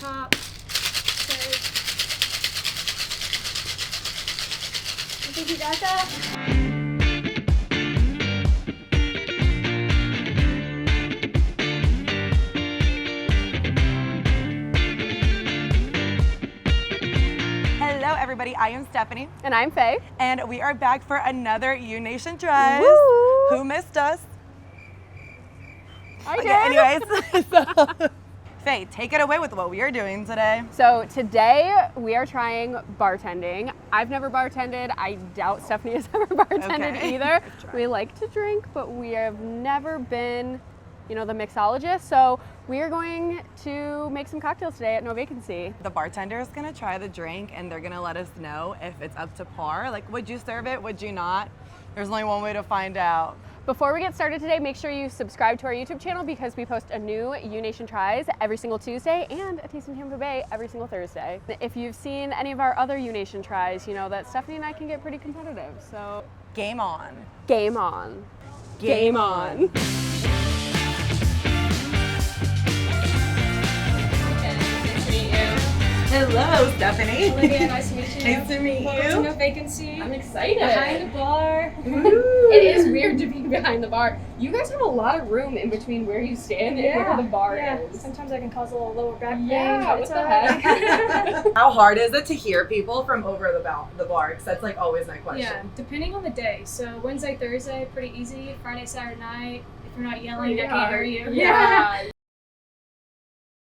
top. Okay. I think you got that. Hello everybody, I am Stephanie. And I'm Faye. And we are back for another UNATION Tries. Woo! Who missed us? I did. Anyways, so, Faye, take it away with what we are doing today. So today we are trying bartending. I've never bartended. I doubt Stephanie has ever bartended either. We like to drink, but we have never been, the mixologist. So we are going to make some cocktails today at No Vacancy. The bartender is gonna try the drink and they're gonna let us know if it's up to par. Like, would you serve it? Would you not? There's only one way to find out. Before we get started today, make sure you subscribe to our YouTube channel because we post a new UNATION Tries every single Tuesday and a Taste in Tampa Bay every single Thursday. If you've seen any of our other UNATION Tries, you know that Stephanie and I can get pretty competitive. So Game on. game on. Game on. Hello, Stephanie. Olivia, nice to meet you. Nice to meet Welcome to you. No Vacancy. I'm excited. Behind the bar. It is weird to be behind the bar. You guys have a lot of room in between where you stand and where the bar is. Sometimes I can cause a little lower back pain. Yeah, but what it's the all right. heck? How hard is it to hear people from over the bar? Because that's like always my question. Yeah, depending on the day. So Wednesday, Thursday, pretty easy. Friday, Saturday night, if you're not yelling, I can't hear you. Yeah.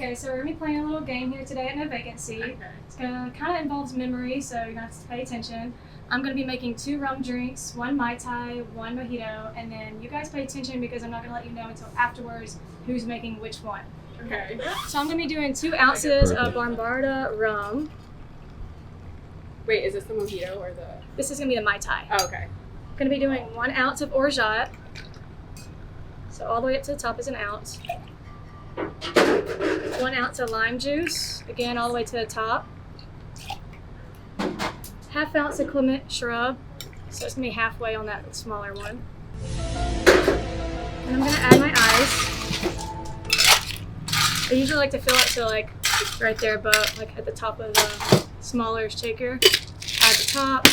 Okay, so we're gonna be playing a little game here today at No Vacancy. Okay. It's gonna kind of involves memory, so you're gonna have to pay attention. I'm gonna be making 2 rum drinks, 1 Mai Tai, 1 mojito, and then you guys pay attention because I'm not gonna let you know until afterwards who's making which one. Okay. So I'm gonna be doing 2 ounces of Bombarda rum. Wait, is this the mojito or the? This is gonna be the Mai Tai. Oh, okay. I'm gonna be doing 1 ounce of orgeat. So all the way up to the top is 1 ounce. 1 ounce of lime juice, again all the way to the top. 1/2 ounce of Clement shrub, so it's gonna be halfway on that smaller one. And I'm gonna add my ice. I usually like to fill it to like right there, but like at the top of the smaller shaker. Add the top.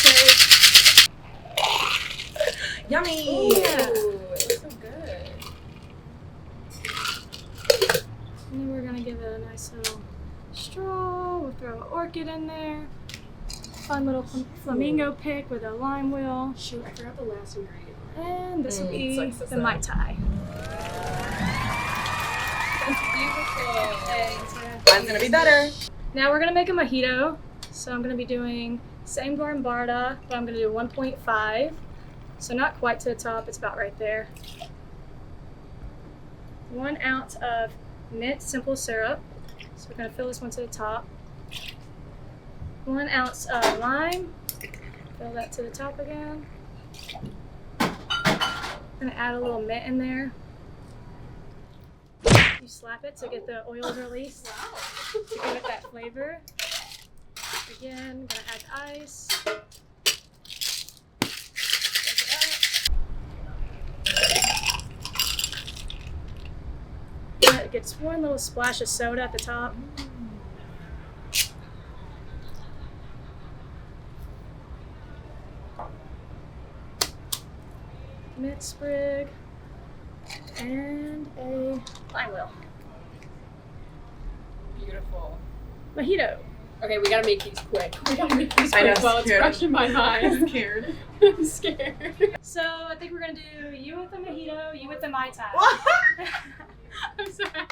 Okay. Yummy! Yeah. Ooh, it looks so good. And then we're gonna give it a nice little straw. We'll throw an orchid in there. Fun little flamingo pick with a lime wheel. Shoot, I forgot the last ingredient. And this will be it's like the Mai Tai. That's beautiful. Mine's gonna be better. Now we're gonna make a mojito. So I'm gonna be doing same Bombarda, but I'm gonna do 1.5. So not quite to the top, it's about right there. 1 ounce of mint simple syrup. So we're gonna fill this one to the top. 1 ounce of lime. Fill that to the top again. Gonna add a little mint in there. You slap it to get the oils released. To give it that flavor. Again, gonna add the ice. It gets 1 little splash of soda at the top. Mint sprig and a lime wheel. Beautiful. Mojito. Okay, we gotta make these quick. We gotta make these I know, quick while it's scared. fresh in my mind. I'm scared. I'm scared. So I think we're gonna do you with the mojito, you with the Mai Tai. I'm sorry.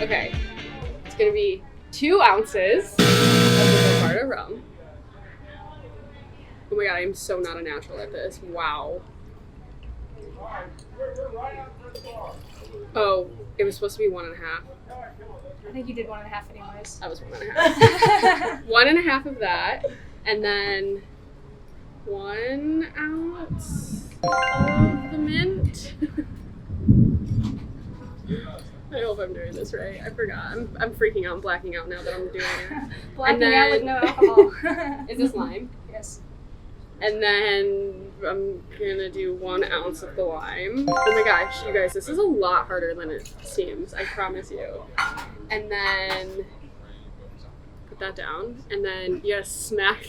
Okay, it's gonna be 2 ounces of the Bombarda rum. Oh my god, I'm so not a natural at this. Wow. Oh, it was supposed to be 1.5. I think you did 1.5 anyways. That was 1.5. 1.5 of that, and then 1 ounce of the mint. I hope I'm doing this right. I forgot. I'm freaking out. I'm blacking out now that I'm doing it. Blacking And out with then- no alcohol. Is this lime? Yes. And then I'm gonna do 1 ounce of the lime. Oh my gosh, you guys, this is a lot harder than it seems, I promise you. And then put that down, and then you gotta smack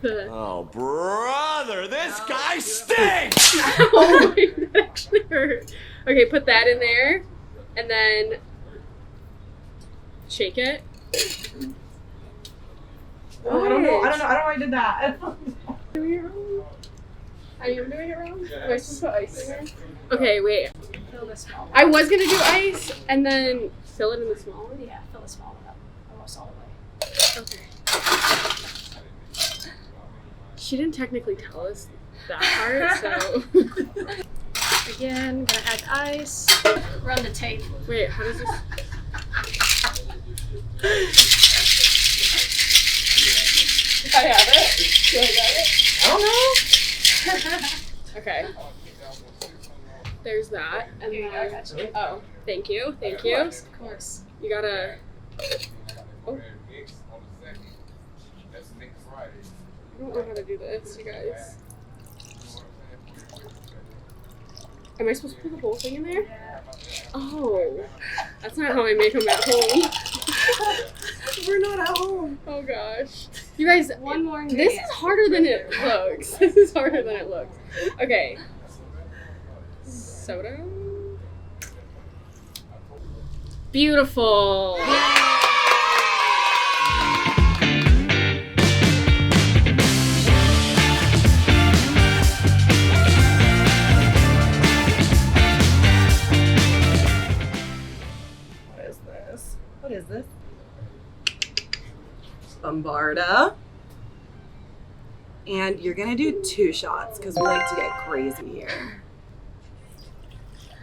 the... Oh, brother, this guy stinks! Oh my, that actually hurt. Okay, put that in there, and then shake it. Oh, I don't know why I did that. Doing it wrong? I am doing it wrong? Am I supposed to put ice in there? Okay, wait. Fill the small one. I was gonna do ice, and then fill it in the small one? Yeah, fill the small one up. Almost all the way. Okay. She didn't technically tell us that part, so... Again, gonna add ice. Run the tape. Wait, how does this... I have it? Do I got it? I don't know. Okay. There's that. And Here you go, I got you. Oh, thank you. Thank Of you. course, of course. You gotta... Oh. I don't know how to do this, you guys. Am I supposed to put the whole thing in there? Yeah. Oh. That's not how I make them at home. We're not at home. Oh gosh. You guys, One more this ingredient. is harder than it looks. This is harder than it looks. Okay. Soda. Beautiful. What is this? Bombarda. And you're gonna do 2 shots because we like to get crazy here.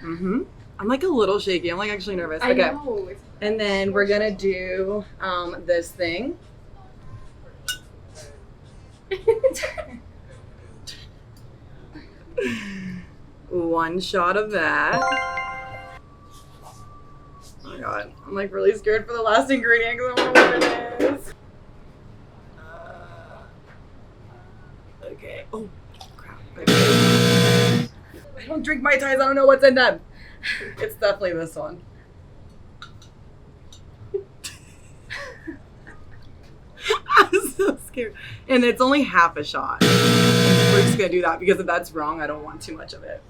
I'm like a little shaky. I'm like actually nervous. I Okay. know. And then we're gonna do this thing. One shot of that. Oh my god, I'm like really scared for the last ingredient because I don't know what it is. Okay. Oh crap. Okay. I don't drink Mai Tais. I don't know what's in them. It's definitely this one. I'm so scared. And it's only half a shot. We're just gonna do that because if that's wrong, I don't want too much of it.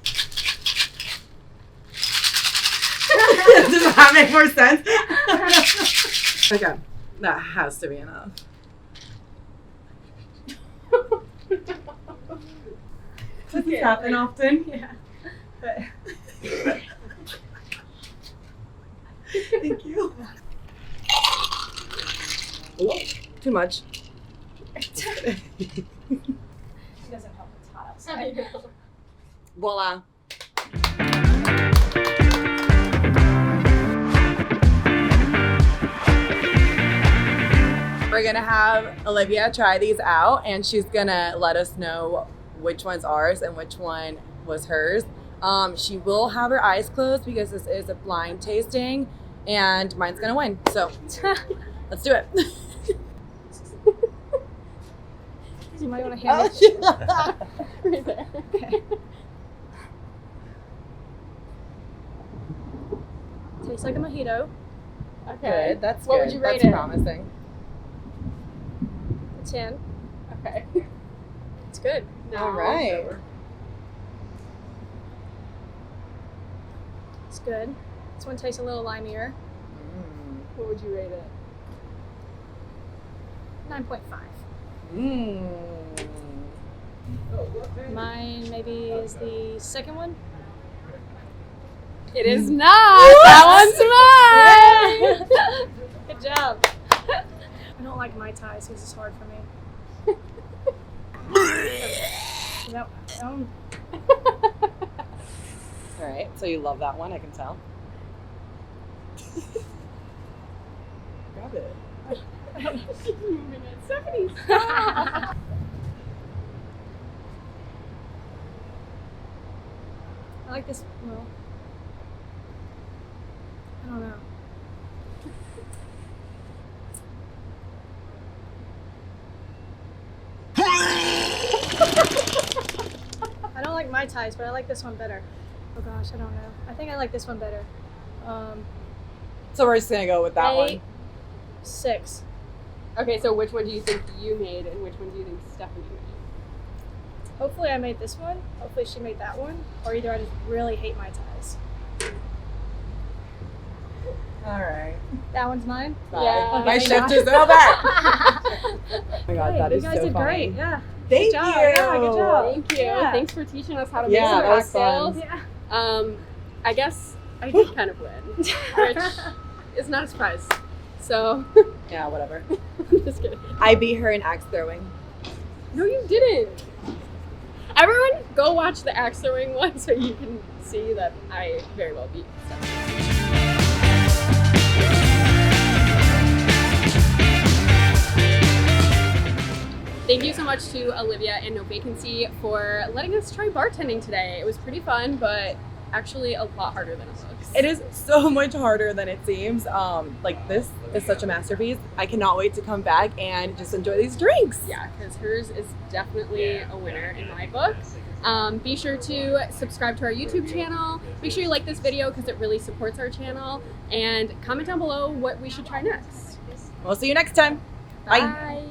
Does that make more sense? Okay, that has to be enough. Does this happen often? Yeah. But Thank you. Oh, too much. it doesn't help it's hot outside. Voila. We're gonna have Olivia try these out and she's gonna let us know which one's ours and which one was hers. She will have her eyes closed because this is a blind tasting and mine's gonna win. So let's do it. You might want to hand it. Right there. Okay. Tastes like a mojito. Okay. Good, that's What good. would you rate That's it? promising. A 10. Okay. It's good. All right. It's good. This one tastes a little limier. What would you rate it? 9.5. Mine maybe is the second one. It is not. That one's mine. Good job. I don't like Mai Tais, so this is hard for me. That, All right, so you love that one, I can tell. Grab it. Stephanie, stop. I like this. Well, I don't know. like Mai Tais, but I like this one better. Oh gosh, I don't know. I think I like this one better. So we're just gonna go with that 8, one. 6. Okay, so which one do you think you made, and which one do you think Stephanie made? Hopefully I made this one. Hopefully she made that one. Or either I just really hate Mai Tais. All right. That one's mine? Bye. Yeah. My Okay, shift thank is God. over. Oh my god, Hey, that is you guys so did funny. great. Yeah. Thank job. you. Yeah, good job. Thank you. Yeah. Thanks for teaching us how to Yeah, make some that was fun. cocktails. Yeah. I guess I did kind of win, which is not a surprise. So, Yeah, whatever. I'm just kidding. I beat her in axe throwing. No, you didn't. Everyone, go watch the axe throwing one so you can see that I very well beat Stephanie. Thank you so much to Olivia and No Vacancy for letting us try bartending today. It was pretty fun, but actually a lot harder than it looks. It is so much harder than it seems. Like this is such a masterpiece. I cannot wait to come back and just enjoy these drinks. Yeah, because hers is definitely a winner in my book. Be sure to subscribe to our YouTube channel. Make sure you like this video because it really supports our channel. And comment down below what we should try next. We'll see you next time. Bye. Bye.